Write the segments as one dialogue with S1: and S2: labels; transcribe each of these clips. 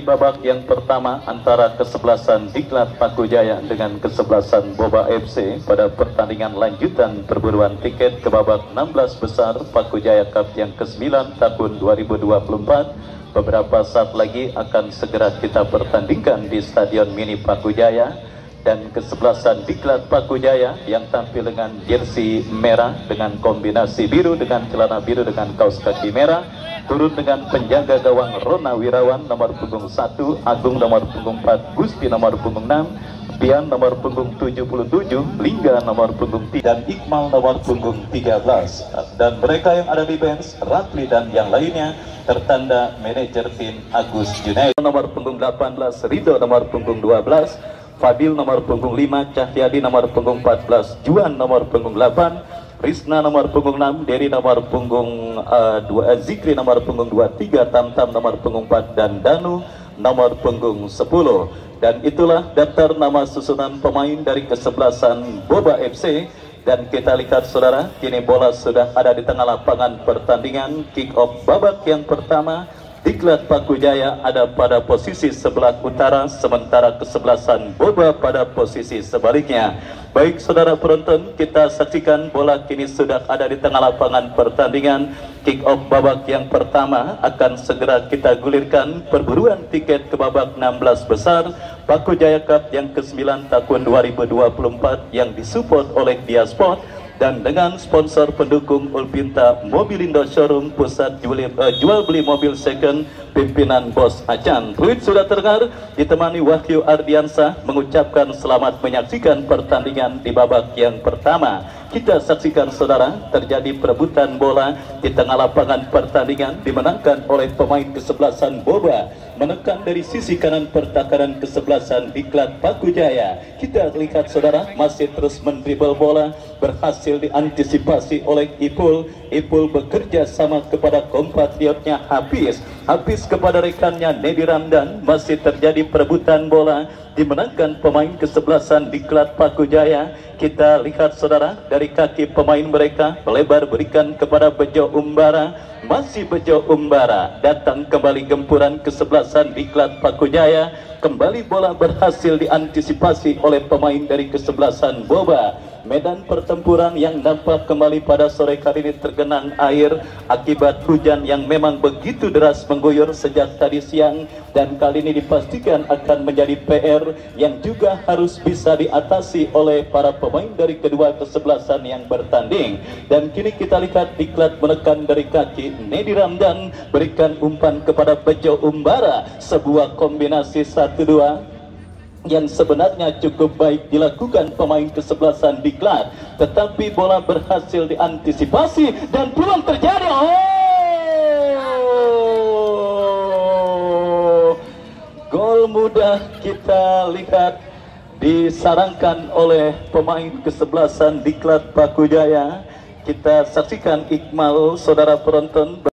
S1: di babak yang pertama antara kesebelasan Diklat Paku Jaya dengan kesebelasan Boba FC pada pertandingan lanjutan perburuan tiket ke babak 16 besar Paku Jaya Cup yang ke-9 tahun 2024. Beberapa saat lagi akan segera kita pertandingkan di Stadion Mini Paku Jaya, dan kesebelasan Diklat Paku Jaya yang tampil dengan jersey merah dengan kombinasi biru dengan celana biru dengan kaos kaki merah, turun dengan penjaga gawang Rona Wirawan nomor punggung 1, Agung nomor punggung 4, Gusti nomor punggung 6, Pian nomor punggung 77, Lingga nomor punggung 3, dan Iqmal nomor punggung 13. Dan mereka yang ada di bench, Ratli dan yang lainnya tertanda manajer tim Agus Junaid. Nomor punggung 18, Ridho nomor punggung 12, Fadil nomor punggung 5, Cahyadi nomor punggung 14, Juan nomor punggung 8, Risna nomor punggung 6, Dery nomor punggung 2, Zikri nomor punggung 23, Tamtam nomor punggung 4, dan Danu nomor punggung 10. Dan itulah daftar nama susunan pemain dari kesebelasan Boba FC. Dan kita lihat saudara, kini bola sudah ada di tengah lapangan pertandingan. Kick off babak yang pertama, Diklat Paku Jaya ada pada posisi sebelah utara, sementara kesebelasan Boba pada posisi sebaliknya. Baik saudara penonton, kita saksikan bola kini sudah ada di tengah lapangan pertandingan. Kick off babak yang pertama akan segera kita gulirkan perburuan tiket ke babak 16 besar Paku Jaya Cup yang ke-9 tahun 2024 yang disupport oleh Diasport dan dengan sponsor pendukung Ulpinta Mobilindo Showroom, pusat jual beli mobil second, pimpinan Bos Acan. Fluid sudah terdengar, ditemani Wahyu Ardiansah mengucapkan selamat menyaksikan pertandingan di babak yang pertama. Kita saksikan saudara, terjadi perebutan bola di tengah lapangan pertandingan dimenangkan oleh pemain kesebelasan Boba, menekan dari sisi kanan pertahanan kesebelasan Diklat Paku Jaya. Kita lihat saudara, masih terus mendribble bola, berhasil diantisipasi oleh Ipul. Ipul bekerja sama kepada kompatriotnya Hafiz kepada rekannya Nedi Ramdan. Masih terjadi perebutan bola, dimenangkan pemain kesebelasan Diklat Paku Jaya. Kita lihat saudara, dari kaki pemain mereka melebar berikan kepada Bejo Umbara. Masih Bejo Umbara, datang kembali gempuran kesebelasan Diklat Paku Jaya. Kembali bola berhasil diantisipasi oleh pemain dari kesebelasan Boba. Medan pertempuran yang nampak kembali pada sore kali ini tergenang air akibat hujan yang memang begitu deras mengguyur sejak tadi siang, dan kali ini dipastikan akan menjadi PR yang juga harus bisa diatasi oleh para pemain dari kedua kesebelasan yang bertanding. Dan kini kita lihat Diklat menekan dari kaki Nedi Ramdan, berikan umpan kepada Bejo Umbara, sebuah kombinasi 1-2 yang sebenarnya cukup baik dilakukan pemain kesebelasan Diklat, tetapi bola berhasil diantisipasi dan peluang terjadi. Gol mudah kita lihat disarankan oleh pemain kesebelasan Diklat Paku Jaya. Kita saksikan Iqmal, saudara penonton.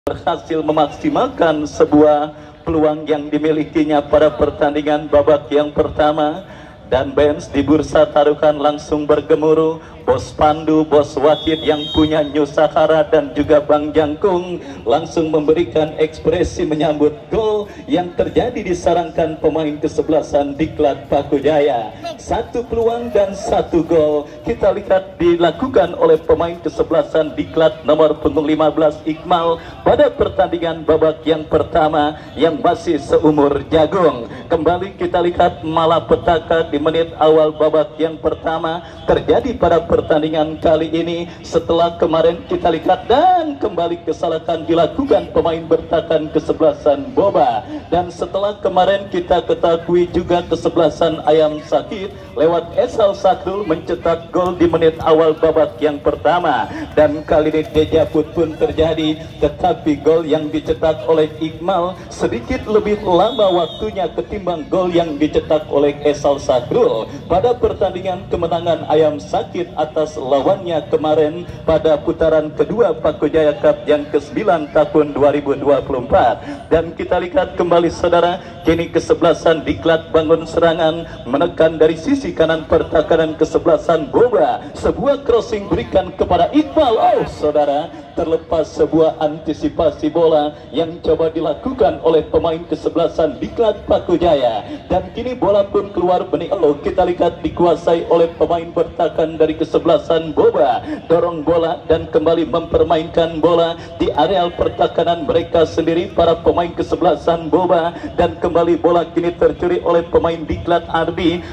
S1: Berhasil memaksimalkan sebuah peluang yang dimilikinya pada pertandingan babak yang pertama, dan bench di bursa taruhan langsung bergemuruh. Bos Pandu, Bos Wakid yang punya Nusahara dan juga Bang Jangkung langsung memberikan ekspresi menyambut gol yang terjadi disarankan pemain kesebelasan Diklat Paku Jaya. 1 peluang dan 1 gol kita lihat dilakukan oleh pemain kesebelasan Diklat nomor punggung 15 Iqmal pada pertandingan babak yang pertama yang masih seumur jagung. Kembali kita lihat malapetaka di menit awal babak yang pertama terjadi pada pertandingan kali ini. Setelah kemarin kita lihat dan kembali kesalahan dilakukan pemain bertahan kesebelasan Boba, dan setelah kemarin kita ketahui juga kesebelasan Ayam Sakit lewat Esal Sakrul mencetak gol di menit awal babak yang pertama, dan kali ini dejaput pun terjadi, tetapi gol yang dicetak oleh Iqmal sedikit lebih lama waktunya ketimbang gol yang dicetak oleh Esal Sakrul pada pertandingan kemenangan Ayam Sakit atas lawannya kemarin pada putaran kedua Paku Jaya Cup yang ke-9 tahun 2024. Dan kita lihat kembali saudara, kini kesebelasan Diklat bangun serangan menekan dari sisi kanan pertahanan kesebelasan Boba. Sebuah crossing berikan kepada Iqbal. Oh saudara, terlepas sebuah antisipasi bola yang coba dilakukan oleh pemain kesebelasan Diklat Paku Jaya, dan kini bola pun keluar benih. Kita lihat dikuasai oleh pemain bertahan dari kesebelasan Boba, dorong bola dan kembali mempermainkan bola di areal pertahanan mereka sendiri para pemain kesebelasan Boba, dan kembali bola kini tercuri oleh pemain Diklat Ardi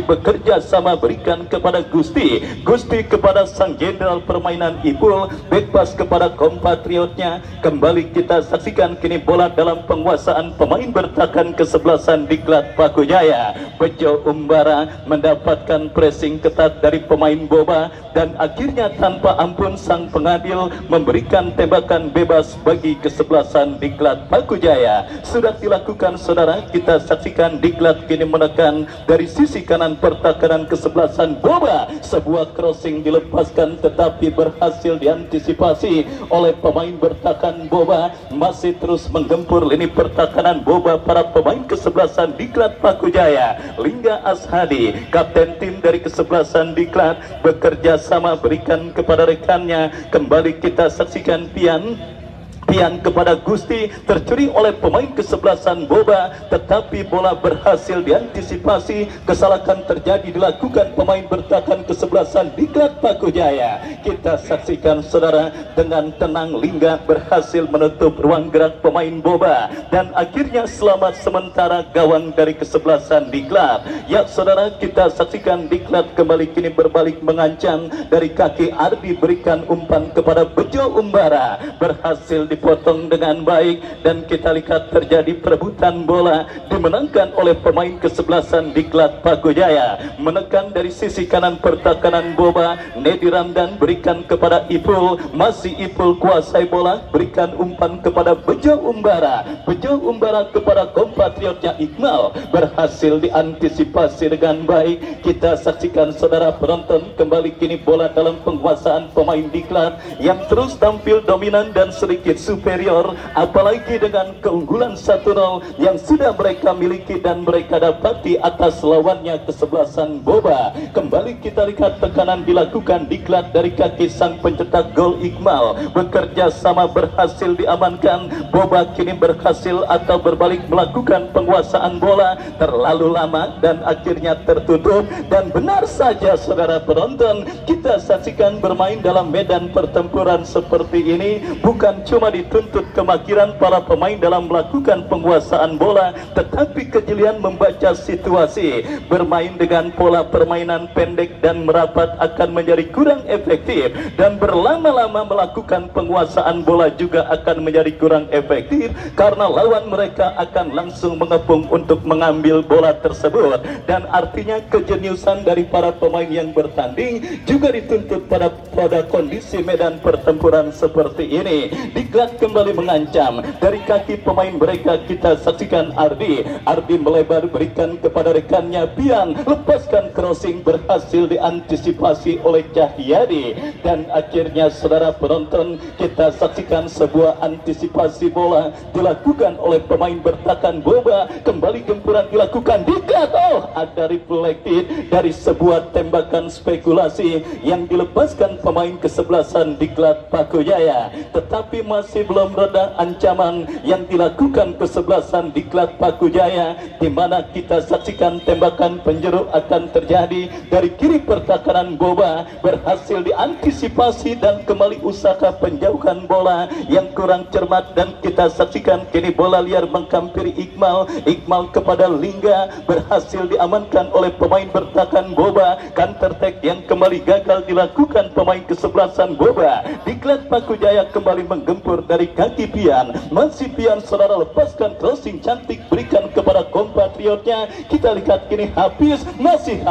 S1: bekerja sama berikan kepada Gusti kepada sang jenderal permainan Ipul, bebas kepada kompatriotnya. Kembali kita saksikan kini bola dalam penguasaan pemain bertahan kesebelasan Diklat Paku Jaya. Bejo Umbara mendapatkan pressing ketat dari pemain Boba, dan akhirnya tanpa ampun sang pengadil memberikan tembakan bebas bagi kesebelasan Diklat Paku Jaya. Sudah dilakukan saudara, kita saksikan Diklat kini menekan dari sisi kanan pertahanan kesebelasan Boba. Sebuah crossing dilepaskan tetapi berhasil diantisipasi oleh pemain bertahan Boba. Masih terus menggempur lini pertahanan Boba para pemain kesebelasan Diklat Paku Jaya. Lingga Ashadi, kapten tim dari kesebelasan Diklat, bekerja sama berikan kepada rekannya. Kembali kita saksikan pian kepada Gusti, tercuri oleh pemain kesebelasan Boba, tetapi bola berhasil diantisipasi. Kesalahan terjadi dilakukan pemain bertahan kesebelasan Diklat Paku Jaya. Kita saksikan saudara, dengan tenang Lingga berhasil menutup ruang gerak pemain Boba, dan akhirnya selamat sementara gawang dari kesebelasan Diklat. Ya saudara, kita saksikan Diklat kembali kini berbalik mengancam. Dari kaki Ardi berikan umpan kepada Bejo Umbara, berhasil dipotong dengan baik, dan kita lihat terjadi perebutan bola dimenangkan oleh pemain kesebelasan Diklat Paku Jaya. Menekan dari sisi kanan pertahanan Boba, Nedi Ramdan berikan kepada Ipul, masih Ipul kuasai bola, berikan umpan kepada Bejo Umbara kepada kompatriotnya Iqmal, berhasil diantisipasi dengan baik. Kita saksikan saudara penonton, kembali kini bola dalam penguasaan pemain Diklat yang terus tampil dominan dan sedikit superior, apalagi dengan keunggulan 1-0 yang sudah mereka miliki dan mereka dapati atas lawannya kesebelasan Boba. Kembali kita lihat tekanan dilakukan Diklat dari kaki sang pencetak gol Iqmal, bekerja sama berhasil diamankan. Boba kini berhasil atau berbalik melakukan penguasaan bola terlalu lama dan akhirnya tertutup. Dan benar saja saudara penonton, kita saksikan bermain dalam medan pertempuran seperti ini bukan cuma dituntut kemahiran para pemain dalam melakukan penguasaan bola, tetapi kejelian membaca situasi. Bermain dengan pola permainan pendek dan merapat akan menjadi kurang efektif, dan berlama-lama melakukan penguasaan bola juga akan menjadi kurang efektif karena lawan mereka akan langsung mengepung untuk mengambil bola tersebut. Dan artinya kejeniusan dari para pemain yang bertanding juga dituntut pada kondisi medan pertempuran seperti ini. Diklat kembali mengancam dari kaki pemain mereka. Kita saksikan Ardi melebar berikan kepada rekannya Pian, lepaskan crossing, berhasil diantisipasi oleh Cahyadi, dan akhirnya saudara penonton kita saksikan sebuah antisipasi bola dilakukan oleh pemain bertahan Boba. Kembali gempuran dilakukan Diklat. Ada reflected dari sebuah tembakan spekulasi yang dilepaskan pemain kesebelasan Diklat Paku Jaya, tetapi masih masih belum reda ancaman yang dilakukan kesebelasan Diklat Pakujaya, di mana kita saksikan tembakan penjuru akan terjadi dari kiri pertahanan Boba, berhasil diantisipasi dan kembali usaha penjauhan bola yang kurang cermat, dan kita saksikan kini bola liar menghampiri Iqmal. Iqmal kepada Lingga, berhasil diamankan oleh pemain bertahan Boba. Counter attack yang kembali gagal dilakukan pemain kesebelasan Boba. Diklat Pakujaya kembali menggempur dari kaki Pian. Masih Pian saudara lepaskan crossing cantik berikan kepada kompatriotnya. Kita lihat kini Hafiz, masih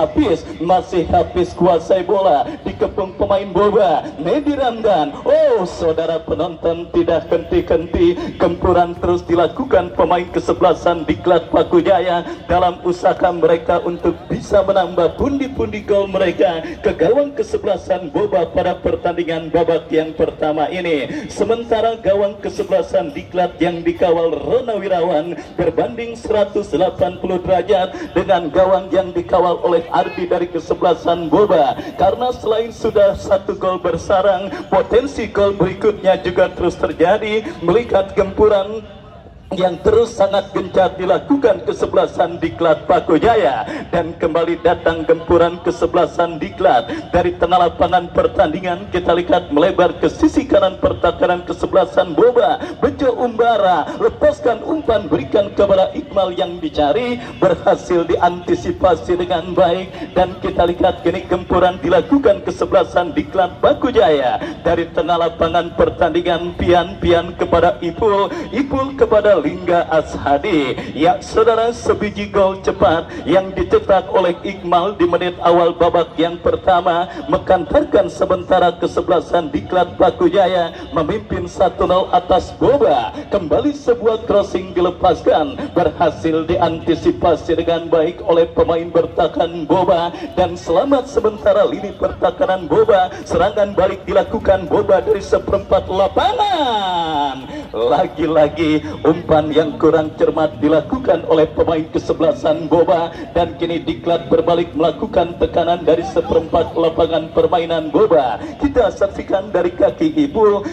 S1: Hafiz kuasai bola, dikepung pemain Boba. Nedi Ramdan, oh saudara penonton, tidak henti-henti gempuran terus dilakukan pemain kesebelasan Diklat Pakujaya dalam usaha mereka untuk bisa menambah pundi-pundi gol mereka ke gawang kesebelasan Boba pada pertandingan babak yang pertama ini. Sementara gawang kesebelasan Diklat yang dikawal Rona Wirawan berbanding 180 derajat dengan gawang yang dikawal oleh Ardi dari kesebelasan Boba, karena selain sudah satu gol bersarang, potensi gol berikutnya juga terus terjadi melihat gempuran yang terus sangat gencar dilakukan kesebelasan Diklat Pakujaya. Dan kembali datang gempuran kesebelasan Diklat dari tengah lapangan pertandingan. Kita lihat melebar ke sisi kanan pertahanan kesebelasan Boba. Bejo Umbara lepaskan umpan berikan kepada Iqmal yang dicari, berhasil diantisipasi dengan baik. Dan kita lihat kini gempuran dilakukan kesebelasan Diklat Pakujaya dari tengah lapangan pertandingan. Pian kepada Ipul kepada Lingga Ashadi. Ya saudara, sebiji gol cepat yang dicetak oleh Iqmal di menit awal babak yang pertama menghantarkan sementara kesebelasan Diklat Pakujaya memimpin 1-0 atas Boba. Kembali sebuah crossing dilepaskan, berhasil diantisipasi dengan baik oleh pemain bertahan Boba, dan selamat sementara lini pertahanan Boba. Serangan balik dilakukan Boba dari seperempat lapangan. Lagi-lagi umpan yang kurang cermat dilakukan oleh pemain kesebelasan Boba, dan kini Diklat berbalik melakukan tekanan dari seperempat lapangan permainan Boba. Kita saksikan dari kaki Ipul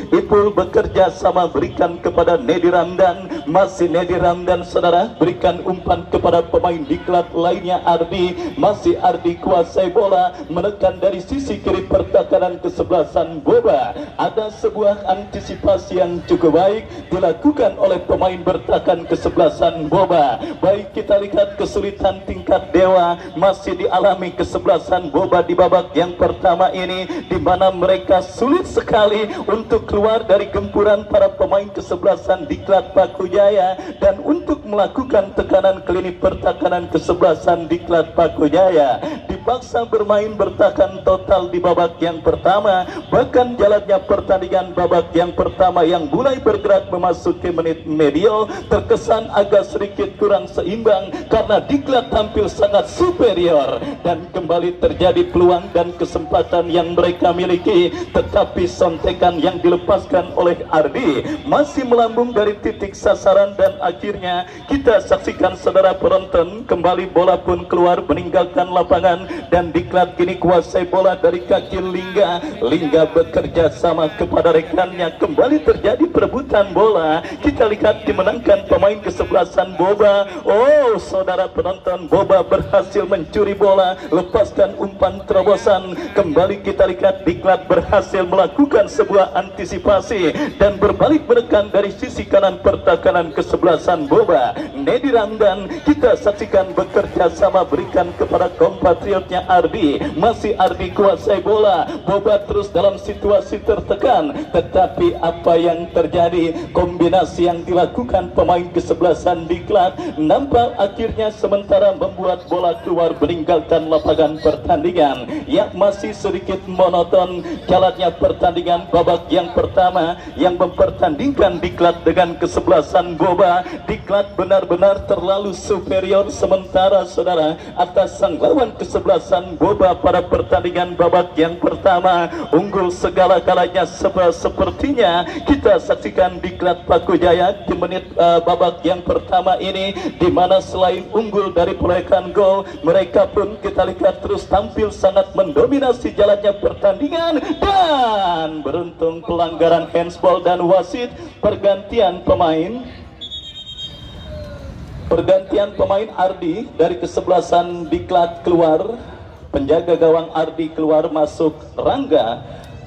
S1: bekerja sama berikan kepada Nedi Ramdan. Masih Nedi Ramdan saudara berikan umpan kepada pemain Diklat lainnya Ardi. Masih Ardi kuasai bola menekan dari sisi kiri pertahanan kesebelasan Boba. Ada sebuah antisipasi yang cukup baik dilakukan oleh pemain bertahan kesebelasan Boba. Baik, kita lihat kesulitan tingkat dewa masih dialami kesebelasan Boba di babak yang pertama ini, di mana mereka sulit sekali untuk keluar dari gempuran para pemain kesebelasan Diklat Pakujaya dan untuk melakukan tekanan ke lini pertahanan kesebelasan Diklat Pakujaya. Dipaksa bermain bertahan total di babak yang pertama, bahkan jalannya pertandingan babak yang pertama yang mulai bergerak memasuki menit medio terkesan agak sedikit kurang seimbang karena Diklat tampil sangat superior, dan kembali terjadi peluang dan kesempatan yang mereka miliki, tetapi sontekan yang dilepaskan oleh Ardi masih melambung dari titik sasaran, dan akhirnya kita saksikan saudara penonton, kembali bola pun keluar meninggalkan lapangan, dan Diklat kini kuasai bola dari kaki Lingga bekerja sama kepada rekannya, kembali terjadi perebutan bola. Kita lihat dimenangkan pemain kesebelasan Boba. Oh saudara penonton, Boba berhasil mencuri bola, lepaskan umpan terobosan. Kembali kita lihat Diklat berhasil melakukan sebuah antisipasi dan berbalik menekan dari sisi kanan pertahanan kesebelasan Boba. Nedi Ramdan kita saksikan bekerja sama berikan kepada kompatriotnya Ardi. Masih Ardi kuasai bola. Boba terus dalam situasi tertekan, tetapi apa yang terjadi, kombinasi yang dilakukan pemain kesebelasan Diklat nampak akhirnya sementara membuat bola keluar meninggalkan lapangan pertandingan. Ya, masih sedikit monoton jalannya pertandingan babak yang pertama yang mempertandingkan Diklat dengan kesebelasan Boba. Diklat benar-benar terlalu superior sementara saudara atas sang lawan kesebelasan Boba pada pertandingan babak yang pertama. Unggul segala-galanya sepertinya kita saksikan Diklat Pakujaya di menit babak yang pertama ini, di mana selain unggul dari perolehan gol, mereka pun kita lihat terus tampil sangat mendominasi jalannya pertandingan, dan beruntung pelanggaran handsball dan wasit. Pergantian pemain Ardi dari kesebelasan Diklat keluar, penjaga gawang Ardi keluar, masuk Rangga.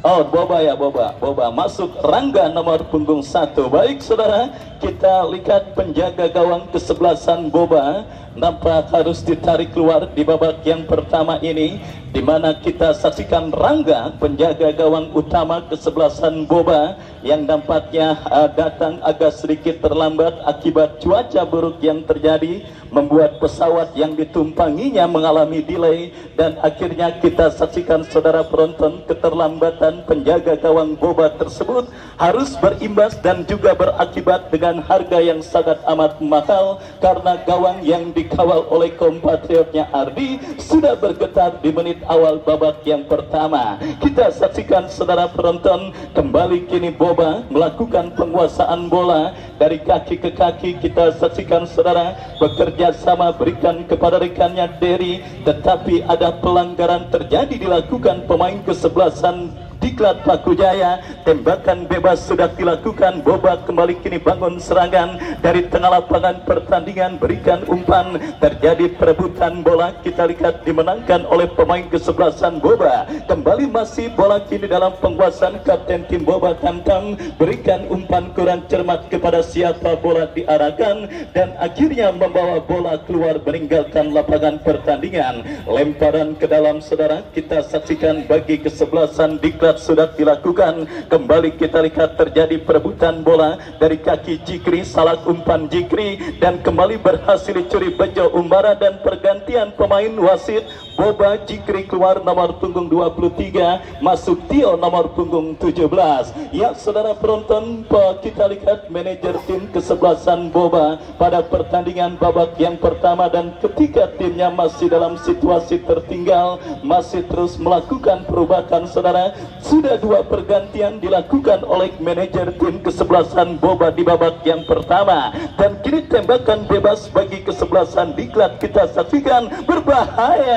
S1: Oh, Boba ya, Boba masuk Rangga nomor punggung 1. Baik saudara, kita lihat penjaga gawang kesebelasan Boba nampak harus ditarik keluar di babak yang pertama ini, di mana kita saksikan Rangga, penjaga gawang utama kesebelasan Boba, yang nampaknya datang agak sedikit terlambat akibat cuaca buruk yang terjadi, membuat pesawat yang ditumpanginya mengalami delay, dan akhirnya kita saksikan saudara penonton keterlambatan penjaga gawang Boba tersebut harus berimbas dan juga berakibat dengan harga yang sangat amat mahal, karena gawang yang dikawal oleh kompatriotnya Ardi sudah bergetar di menit awal babak yang pertama. Kita saksikan saudara penonton, kembali kini Boba melakukan penguasaan bola dari kaki ke kaki. Kita saksikan saudara bekerja sama berikan kepada rekannya Derry, tetapi ada pelanggaran terjadi dilakukan pemain kesebelasan Diklat Pakujaya. Tembakan bebas sudah dilakukan. Boba kembali kini bangun serangan dari tengah lapangan pertandingan, berikan umpan, terjadi perebutan bola. Kita lihat dimenangkan oleh pemain kesebelasan Boba. Kembali masih bola kini dalam penguasaan kapten tim Boba Tamtam, berikan umpan kurang cermat kepada siapa bola diarahkan, dan akhirnya membawa bola keluar meninggalkan lapangan pertandingan. Lemparan ke dalam saudara, kita saksikan bagi kesebelasan Diklat sudah dilakukan. Kembali kita lihat terjadi perebutan bola dari kaki Jikri, salah umpan Jikri, dan kembali berhasil dicuri Bejo Umbara, dan pergantian pemain wasit. Boba Jikri keluar nomor punggung 23, masuk Tio nomor punggung 17. Ya saudara penonton, kita lihat manajer tim kesebelasan Boba pada pertandingan babak yang pertama, dan ketika timnya masih dalam situasi tertinggal, masih terus melakukan perubahan saudara. Sudah 2 pergantian dilakukan oleh manajer tim kesebelasan Boba di babak yang pertama, dan kini tembakan bebas bagi kesebelasan Diklat kita saksikan berbahaya,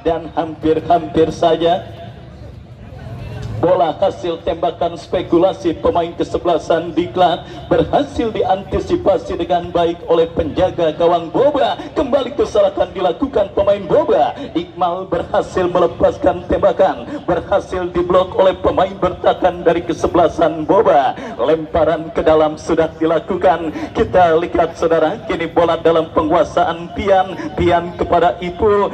S1: dan hampir saja bola hasil tembakan spekulasi pemain kesebelasan Diklat berhasil diantisipasi dengan baik oleh penjaga gawang Boba. Kembali kesalahan dilakukan pemain Boba. Iqmal berhasil melepaskan tembakan, berhasil diblok oleh pemain bertahan dari kesebelasan Boba. Lemparan ke dalam sudah dilakukan. Kita lihat saudara, kini bola dalam penguasaan Pian kepada Ipul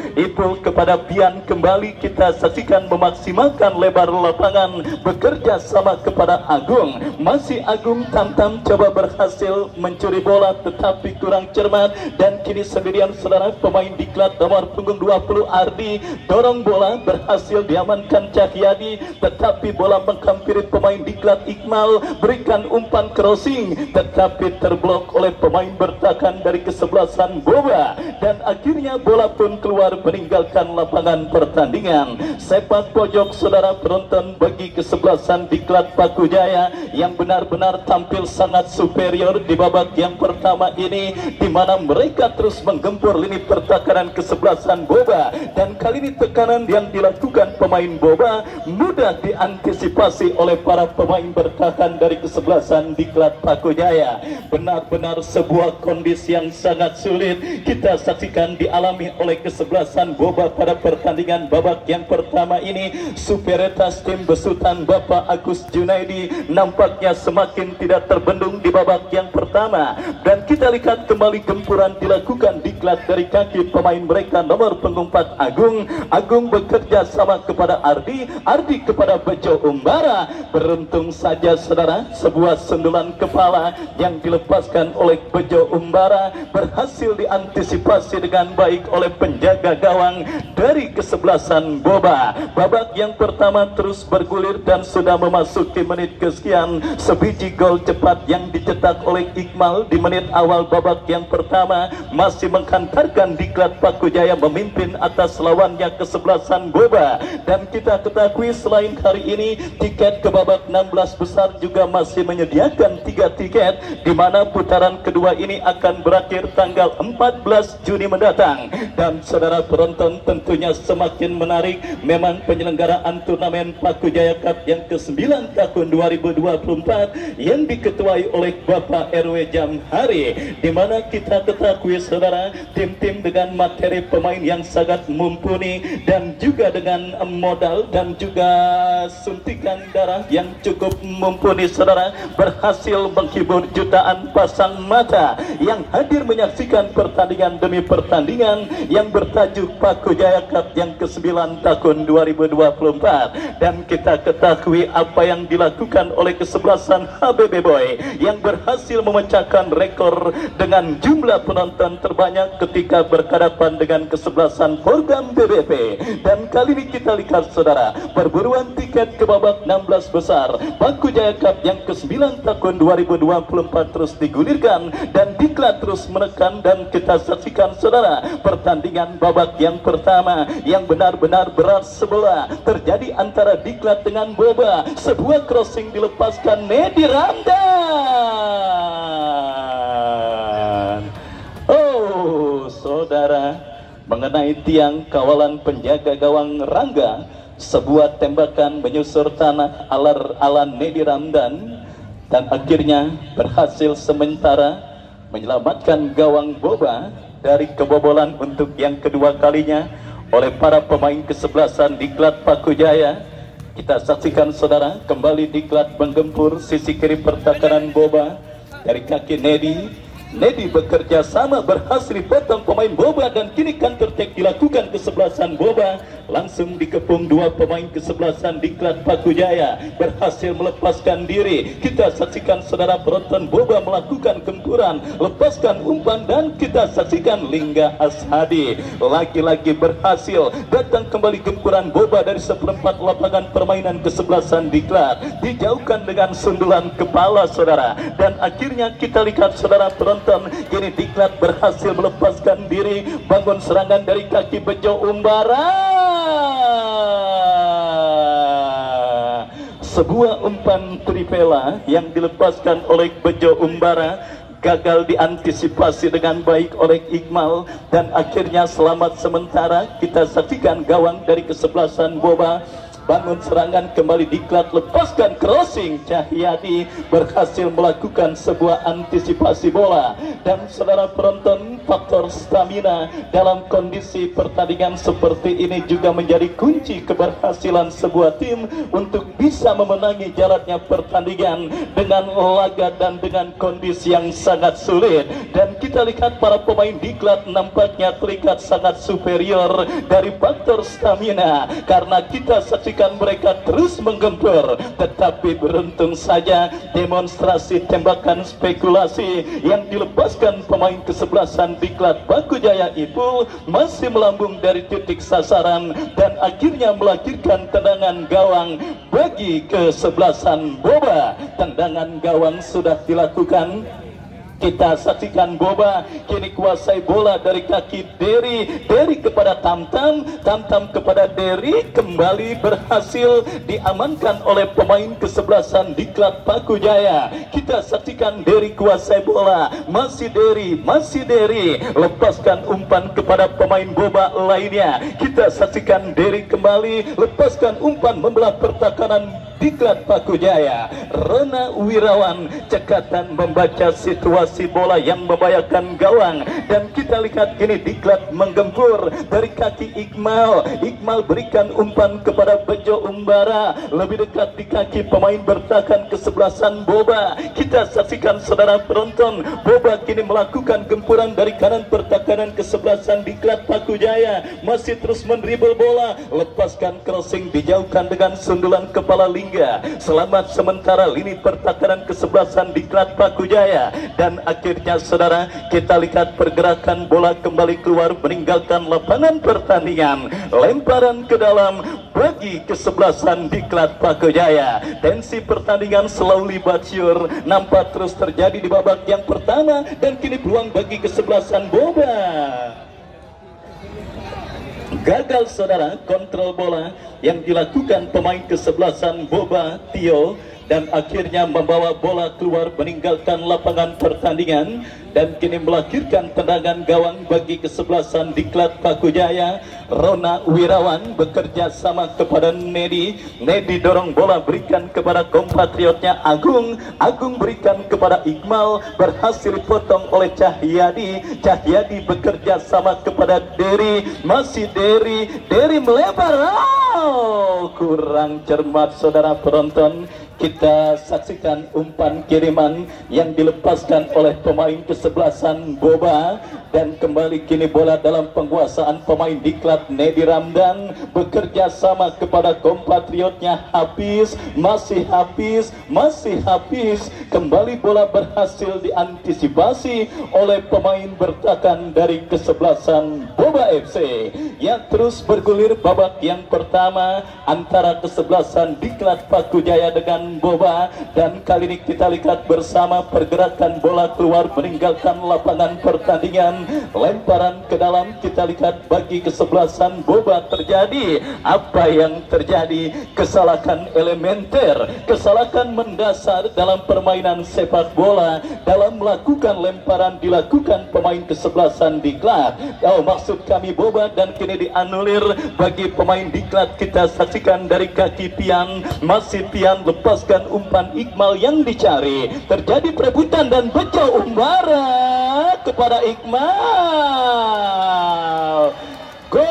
S1: kepada Pian. Kembali kita saksikan memaksimalkan lebar lapangan, bekerja sama kepada Agung. Masih Agung Tamtam coba berhasil mencuri bola tetapi kurang cermat, dan kini sendirian saudara pemain Diklat nomor punggung 20 Ardi dorong bola, berhasil diamankan Cahyadi, tetapi bola menghampiri pemain Diklat Iqmal, berikan umpan crossing tetapi terblok oleh pemain bertahan dari kesebelasan Boba, dan akhirnya bola pun keluar meninggalkan lapangan pertandingan. Sepak pojok saudara penonton bagi kesebelasan Diklat Pakujaya yang benar-benar tampil sangat superior di babak yang pertama ini, di mana mereka terus menggempur lini pertahanan kesebelasan Boba, dan kali ini tekanan yang dilakukan pemain Boba mudah diantisipasi oleh para pemain bertahan dari kesebelasan Diklat Pakujaya. Benar-benar sebuah kondisi yang sangat sulit kita saksikan dialami oleh kesebelasan Boba pada pertandingan babak yang pertama ini. Superioritas tim besutan Bapak Agus Junaidi nampaknya semakin tidak terbendung di babak yang pertama, dan kita lihat kembali gempuran dilakukan Diklat dari kaki pemain mereka nomor punggung 4 Agung bekerja sama kepada Ardi kepada Bejo Umbara. Beruntung saja saudara, sebuah sendulan kepala yang dilepaskan oleh Bejo Umbara berhasil diantisipasi dengan baik oleh penjaga gawang dari kesebelasan Boba. Babak yang pertama terus bergulir dan sudah memasuki menit kesekian. Sebiji gol cepat yang dicetak oleh Iqmal di menit awal babak yang pertama masih menghantarkan Diklat Paku Jaya memimpin atas lawannya kesebelasan Boba. Dan kita ketahui selain hari ini tiket ke babak 16 besar juga masih menyediakan 3 tiket, di mana putaran kedua ini akan berakhir tanggal 14 Juni mendatang. Dan saudara penonton, tentunya semakin menarik memang penyelenggaraan turnamen Paku Jaya Cup yang ke-9 tahun 2024 yang diketuai oleh Bapak RW Jamhari, di mana kita ketahui saudara, tim-tim dengan materi pemain yang sangat mumpuni dan juga dengan modal dan juga suntikan darah yang cukup mumpuni saudara, berhasil menghibur jutaan pasang mata yang hadir menyaksikan pertandingan demi pertandingan yang bertajuk Paku Jaya Cup yang ke-9 tahun 2024. Dan kita ketahui apa yang dilakukan oleh kesebelasan HBB Boy yang berhasil memecahkan rekor dengan jumlah penonton terbanyak ketika berhadapan dengan kesebelasan Porgam BBP. Dan kali ini kita lihat saudara, perburuan tiket ke babak 16 besar Paku Jaya Cup yang ke-9 tahun 2024 terus digulirkan dan Diklat terus menekan. Dan kita saksikan saudara, pertandingan babak yang pertama yang benar-benar berat sebelah terjadi antara Diklat dengan Boba. Sebuah crossing dilepaskan Nedi Ramdan. Oh saudara, mengenai tiang kawalan penjaga gawang Rangga, sebuah tembakan menyusur tanah ala Nedi Ramdan dan akhirnya berhasil sementara menyelamatkan gawang Boba dari kebobolan untuk yang kedua kalinya oleh para pemain kesebelasan Diklat Paku Jaya. Kita saksikan saudara, kembali Diklat menggempur sisi kiri pertahanan Boba dari kaki Nedi bekerja sama berhasil dipotong pemain Boba dan kini counter attack dilakukan kesebelasan Boba, langsung dikepung dua pemain kesebelasan Diklat Paku Jaya, berhasil melepaskan diri. Kita saksikan saudara penonton, Boba melakukan gempuran, lepaskan umpan dan kita saksikan Lingga Ashadi lagi-lagi berhasil datang kembali. Gempuran Boba dari seperempat lapangan permainan kesebelasan Diklat dijauhkan dengan sundulan kepala saudara, dan akhirnya kita lihat saudara penonton, kini Diklat berhasil melepaskan diri, bangun serangan dari kaki Bejo Umbara. Sebuah umpan trivela yang dilepaskan oleh Bejo Umbara gagal diantisipasi dengan baik oleh Iqmal dan akhirnya selamat sementara. Kita saksikan gawang dari kesebelasan Boba bangun serangan kembali. Diklat lepaskan crossing, Cahyadi berhasil melakukan sebuah antisipasi bola. Dan saudara penonton, faktor stamina dalam kondisi pertandingan seperti ini juga menjadi kunci keberhasilan sebuah tim untuk bisa memenangi jalannya pertandingan dengan laga dan dengan kondisi yang sangat sulit. Dan kita lihat para pemain Diklat nampaknya terlihat sangat superior dari faktor stamina, karena kita saksikan mereka terus menggempur, tetapi beruntung saja demonstrasi tembakan spekulasi yang dilepaskan pemain kesebelasan Diklat Paku Jaya itu masih melambung dari titik sasaran dan akhirnya melahirkan tendangan gawang bagi kesebelasan Boba. Tendangan gawang sudah dilakukan. Kita saksikan Boba kini kuasai bola dari kaki Derry kepada Tamtam kepada Derry, kembali berhasil diamankan oleh pemain kesebelasan Diklat Paku Jaya. Kita saksikan Derry kuasai bola, masih Derry lepaskan umpan kepada pemain Boba lainnya. Kita saksikan Derry kembali lepaskan umpan membelah pertahanan Diklat Paku Jaya. Rona Wirawan cekatan membaca situasi bola yang membahayakan gawang, dan kita lihat kini Diklat menggempur dari kaki Iqmal berikan umpan kepada Bejo Umbara, lebih dekat di kaki pemain bertahan kesebelasan Boba. Kita saksikan saudara penonton, Boba kini melakukan gempuran dari kanan pertahanan kesebelasan Diklat Paku Jaya, masih terus mendribble bola, lepaskan crossing, dijauhkan dengan sundulan kepala Lingga. Selamat sementara lini pertahanan kesebelasan Diklat Paku Jaya. Dan akhirnya saudara, kita lihat pergerakan bola kembali keluar meninggalkan lapangan pertandingan, lemparan ke dalam, bagi kesebelasan Diklat Pakujaya. Tensi pertandingan slowly but sure nampak terus terjadi di babak yang pertama, dan kini peluang bagi kesebelasan Boba. Gagal saudara kontrol bola yang dilakukan pemain kesebelasan Boba Tio, dan akhirnya membawa bola keluar meninggalkan lapangan pertandingan, dan kini melahirkan tendangan gawang bagi kesebelasan Diklat Pakujaya. Rona Wirawan bekerja sama kepada Nedi dorong bola berikan kepada kompatriotnya Agung berikan kepada Iqmal, berhasil dipotong oleh Cahyadi bekerja sama kepada masih Dery melebar, kurang cermat saudara penonton. Kita saksikan umpan kiriman yang dilepaskan oleh pemain kesebelasan Boba, dan kembali kini bola dalam penguasaan pemain Diklat. Nedi Ramdan bekerja sama kepada kompatriotnya masih Hafiz, kembali bola berhasil diantisipasi oleh pemain bertahan dari kesebelasan Boba FC yang terus bergulir babak yang pertama antara kesebelasan Diklat Pakujaya dengan Boba, dan kali ini kita lihat bersama pergerakan bola keluar meninggalkan lapangan pertandingan, lemparan ke dalam. Kita lihat bagi kesebelasan Boba terjadi apa yang terjadi, kesalahan elementer, kesalahan mendasar dalam permainan sepak bola dalam melakukan lemparan dilakukan pemain kesebelasan Diklat. Maksud kami Boba, dan kini dianulir bagi pemain Diklat. Kita saksikan dari kaki Pian, masih Pian lepaskan umpan Iqmal yang dicari, terjadi perebutan dan bejo umbara kepada Iqmal. Gol!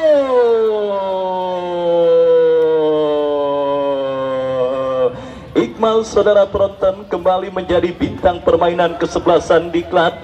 S1: Iqmal saudara penonton kembali menjadi bintang permainan kesebelasan Diklat.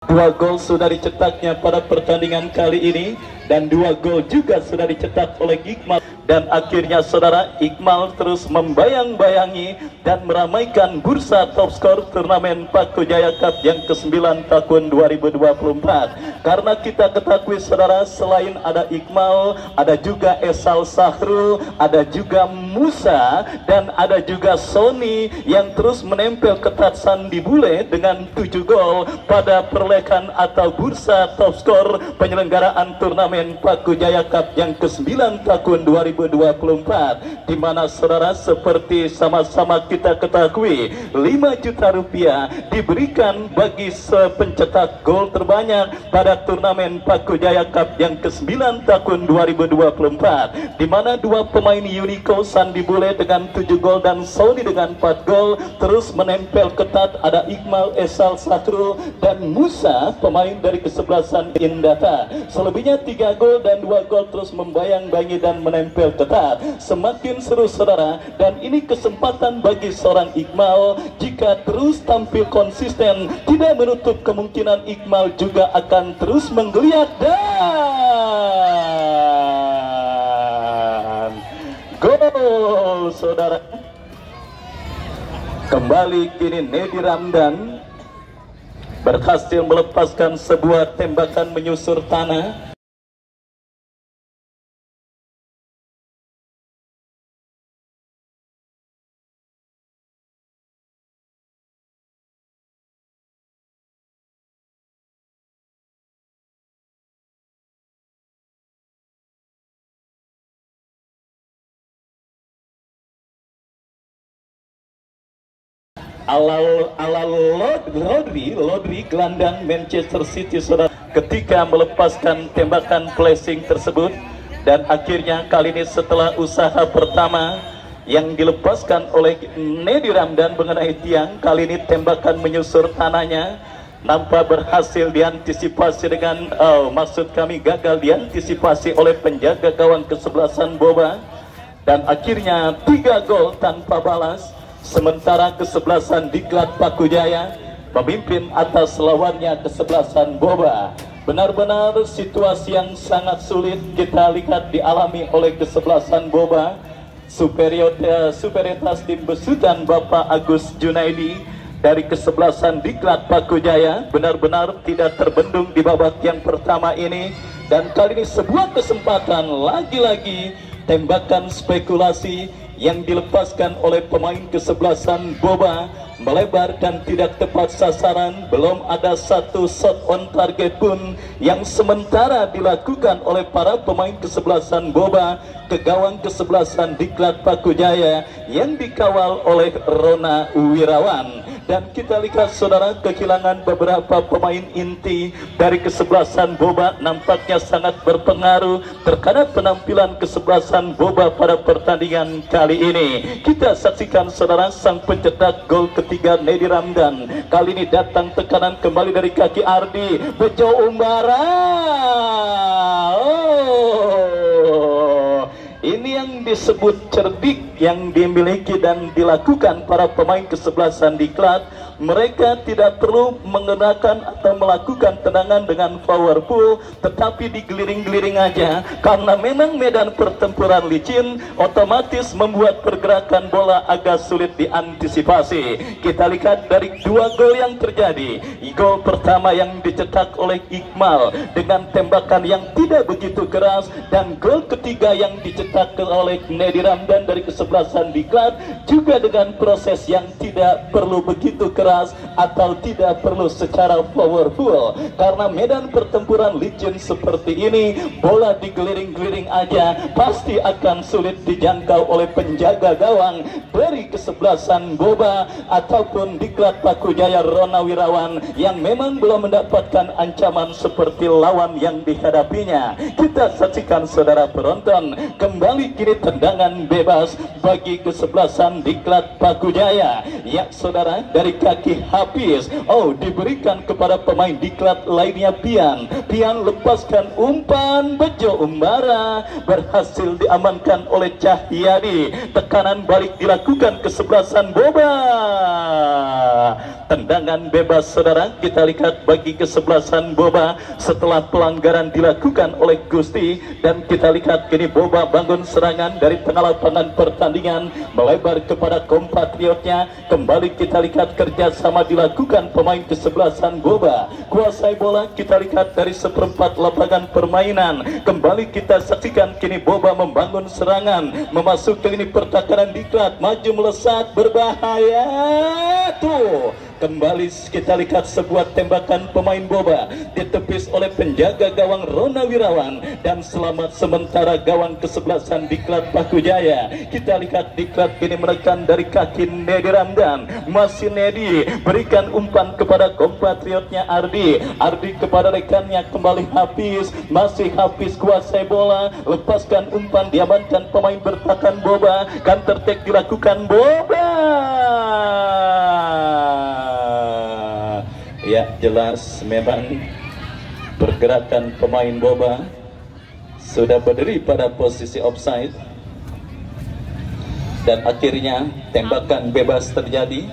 S1: Dua gol sudah dicetaknya pada pertandingan kali ini, dan 2 gol juga sudah dicetak oleh Iqmal. Dan akhirnya saudara, Iqmal terus membayang-bayangi dan meramaikan bursa top skor turnamen Pakujaya Cup yang ke-9 tahun 2024. Karena kita ketahui saudara, selain ada Iqmal, ada juga Esal Sahrul, ada juga Musa, dan ada juga Sony yang terus menempel ketat Sandi Bule dengan 7 gol pada perolehan atau bursa top skor penyelenggaraan turnamen Pakujaya Cup yang ke-9 tahun 2024, di mana saudara seperti sama-sama kita ketahui 5 juta rupiah diberikan bagi pencetak gol terbanyak pada turnamen Pakujaya Cup yang ke-9 tahun 2024, di mana 2 pemain Unico, Sandi Bule dengan 7 gol dan Sony dengan 4 gol terus menempel ketat. Ada Iqmal, Esal Sahrul, dan Musa pemain dari kesebelasan Indata. Selebihnya 3 gol dan 2 gol terus membayang-bayangi dan menempel ketat. Semakin seru saudara, dan ini kesempatan bagi seorang Iqmal jika terus tampil konsisten, tidak menutup kemungkinan Iqmal juga akan terus menggeliat. Dan gol saudara. Kembali kini Nedi Ramdan berhasil melepaskan sebuah tembakan menyusur tanah. Lodri gelandang Manchester City saudara, ketika melepaskan tembakan flashing tersebut. Dan akhirnya kali ini setelah usaha pertama yang dilepaskan oleh Nedi Ramdan mengenai tiang, kali ini tembakan menyusur tanahnya nampak berhasil diantisipasi dengan maksud kami gagal diantisipasi oleh penjaga gawang kesebelasan Boba, dan akhirnya 3 gol tanpa balas. Sementara kesebelasan Diklat Pakujaya memimpin atas lawannya kesebelasan Boba. Benar-benar situasi yang sangat sulit kita lihat dialami oleh kesebelasan Boba. Superioritas tim besutan Bapak Agus Junaidi dari kesebelasan Diklat Paku Jaya benar-benar tidak terbendung di babak yang pertama ini. Dan kali ini sebuah kesempatan lagi-lagi tembakan spekulasi yang dilepaskan oleh pemain kesebelasan Boba melebar dan tidak tepat sasaran. Belum ada satu shot on target pun yang sementara dilakukan oleh para pemain kesebelasan Boba ke gawang kesebelasan Diklat Paku Jaya yang dikawal oleh Rona Wirawan. Dan kita lihat saudara, kehilangan beberapa pemain inti dari kesebelasan Boba nampaknya sangat berpengaruh terhadap penampilan kesebelasan Boba pada pertandingan kali ini. Kita saksikan saudara, sang pencetak gol ketiga Nedi Ramdan kali ini datang tekanan kembali dari kaki Ardi Bejo Umbara. Ini yang disebut cerdik yang dimiliki dan dilakukan para pemain kesebelasan Diklat. Mereka tidak perlu mengenakan atau melakukan tendangan dengan powerful, tetapi digiling-giling aja, karena memang medan pertempuran licin otomatis membuat pergerakan bola agak sulit diantisipasi. Kita lihat dari dua gol yang terjadi. Gol pertama yang dicetak oleh Iqmal dengan tembakan yang tidak begitu keras, dan gol ketiga yang dicetak oleh Nedi Ramdan dari kesebelasan Diklat juga dengan proses yang tidak perlu begitu keras atau tidak perlu secara powerful, karena medan pertempuran licin seperti ini bola digeliring-geliring aja pasti akan sulit dijangkau oleh penjaga gawang dari kesebelasan Boba ataupun Diklat Paku Jaya Rona Wirawan yang memang belum mendapatkan ancaman seperti lawan yang dihadapinya. Kita saksikan saudara penonton, kembali kini tendangan bebas bagi kesebelasan Diklat Paku Jaya. Ya saudara, dari kaki Hafiz, diberikan kepada pemain Diklat lainnya Pian. Pian lepaskan umpan, Bejo Umbara berhasil diamankan oleh Cahyadi. Tekanan balik dilakukan kesebelasan Boba. Tendangan bebas saudara, kita lihat bagi kesebelasan Boba setelah pelanggaran dilakukan oleh Gusti. Dan kita lihat kini Boba bangun serangan dari tengah lapangan pertandingan melebar kepada kompatriotnya. Kembali kita lihat kerjasama dilakukan pemain kesebelasan Boba. Kuasai bola kita lihat dari seperempat lapangan permainan. Kembali kita saksikan kini Boba membangun serangan memasuki lini pertahanan Diklat, maju melesat berbahaya. Tuh kembali kita lihat sebuah tembakan pemain Boba ditepis oleh penjaga gawang Rona Wirawan, dan selamat sementara gawang kesebelasan Diklat Paku Jaya. Kita lihat Diklat kini menekan dari kaki Nedi Ramdan. Masih Nedi berikan umpan kepada kompatriotnya Ardi. Ardi kepada rekannya, kembali Hafiz. Masih Hafiz kuasai bola, lepaskan umpan, diamankan pemain bertahan Boba. Counter attack dilakukan Boba. Ya jelas memang pergerakan pemain Boba sudah berdiri pada posisi offside, dan akhirnya tembakan bebas terjadi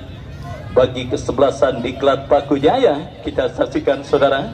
S1: bagi kesebelasan Diklat Paku Jaya. Kita saksikan saudara,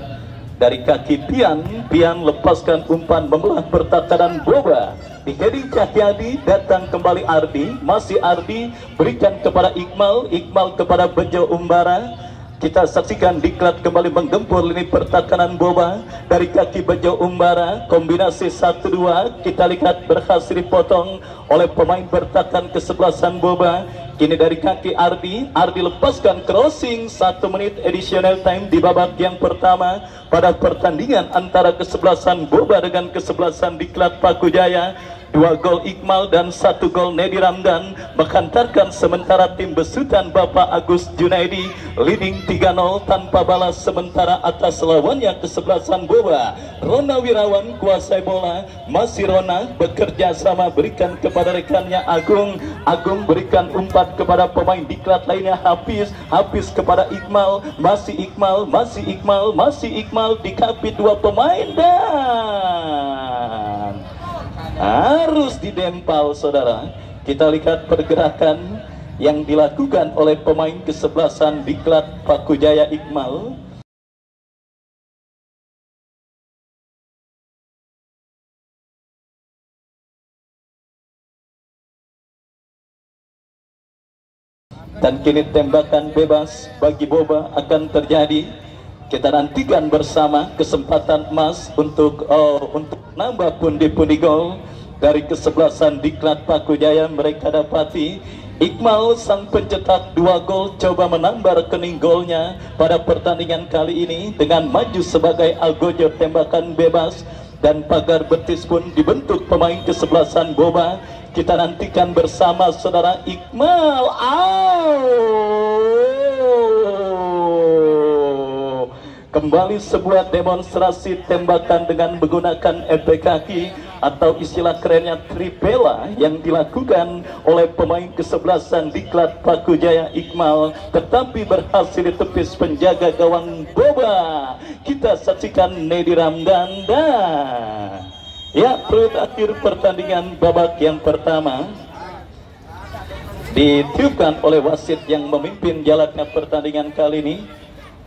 S1: dari kaki Pian. Pian lepaskan umpan membelah pertahanan Boba. Di heading Cahyadi, datang kembali Ardi. Masih Ardi berikan kepada Iqmal. Iqmal kepada Bejo Umbara. Kita saksikan Diklat kembali menggempur lini pertahanan Boba. Dari kaki Bejo Umbara, kombinasi 1-2 kita lihat berhasil dipotong oleh pemain bertahan kesebelasan Boba. Kini dari kaki Ardi, Ardi lepaskan crossing. 1 menit additional time di babak yang pertama pada pertandingan antara kesebelasan Boba dengan kesebelasan Diklat Paku Jaya. 2 gol Iqmal dan 1 gol Nedi Ramdan menghantarkan sementara tim besutan Bapak Agus Junaidi leading 3-0 tanpa balas sementara atas lawannya kesebelasan Boba. Rona Wirawan kuasai bola. Masih Rona bekerja sama berikan kepada rekannya Agung. Agung berikan umpan kepada pemain Diklat lainnya Hafiz. Hafiz kepada Iqmal. Masih Iqmal, masih Iqmal, masih Iqmal di kaki 2 pemain, dan harus didempal saudara. Kita lihat pergerakan yang dilakukan oleh pemain kesebelasan Diklat Paku Jaya Iqmal. Dan kini tembakan bebas bagi Boba akan terjadi. Kita nantikan bersama kesempatan emas untuk nambah pundi-pundi gol dari kesebelasan Diklat Paku Jaya. Mereka dapati Iqmal sang pencetak 2 gol coba menambah rekening golnya pada pertandingan kali ini dengan maju sebagai algojo tembakan bebas, dan pagar betis pun dibentuk pemain kesebelasan Boba. Kita nantikan bersama saudara Iqmal. Kembali sebuah demonstrasi tembakan dengan menggunakan efek kaki atau istilah kerennya tripela yang dilakukan oleh pemain kesebelasan Diklat Paku Jaya Iqmal, tetapi berhasil ditepis penjaga gawang Boba. Kita saksikan Nedi Ramdanda. Ya, peluit akhir pertandingan babak yang pertama ditiupkan oleh wasit yang memimpin jalannya pertandingan kali ini.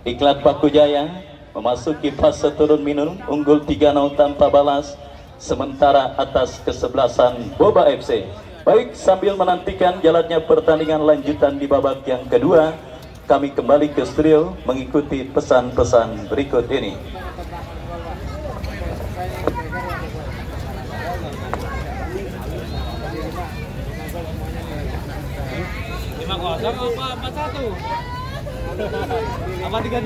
S1: Diklat Paku Jaya memasuki fase turun minum, unggul 3-0 tanpa balas, sementara atas kesebelasan Boba FC. Baik, sambil menantikan jalannya pertandingan lanjutan di babak yang kedua, kami kembali ke studio mengikuti pesan-pesan berikut ini.
S2: Apa 32?